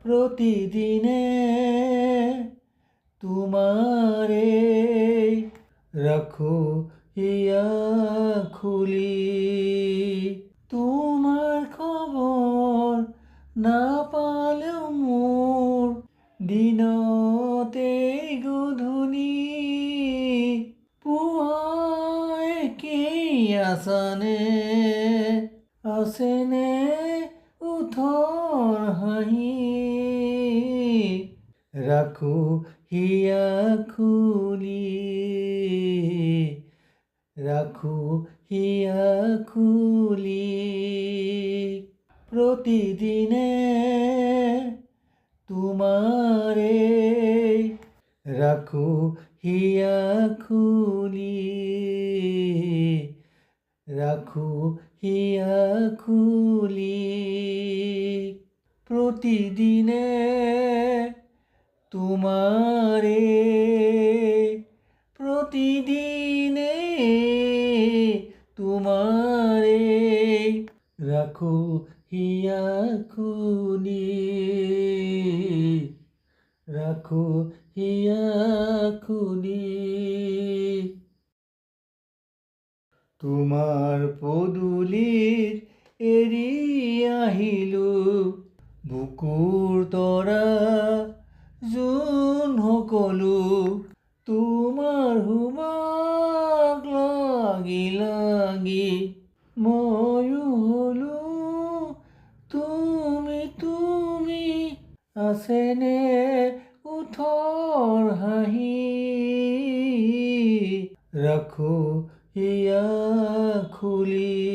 প্ৰতিদিনে তোমাৰে ৰাখো হিয়া খুলি। তোমাৰ খবৰ না পালেও মোৰ দিনতে গধূলি পুৱাই কি আছানে আছেনে ওঠৰ হাঁহি ৰাখো হিয়া খুলি রাখো হিয়া খুলি। প্রতিদিনে তোমারে রাখো হিয়া খুলি রাখো হিয়া খুলি। প্রতিদিনে তোমারে প্রতিদিনে তোমারে রাখো হিয়া খুলি রাখো হিয়া খুলি। তোমার পদূলিৰ এৰি আহিলো বুকুৰ তৰা যোন সকলো তোমাৰ সুবাস লাগি লাগি ময়ো হলো তুমি আছেনে ওঠৰ হাঁহি ৰাখো হিয়া খুলি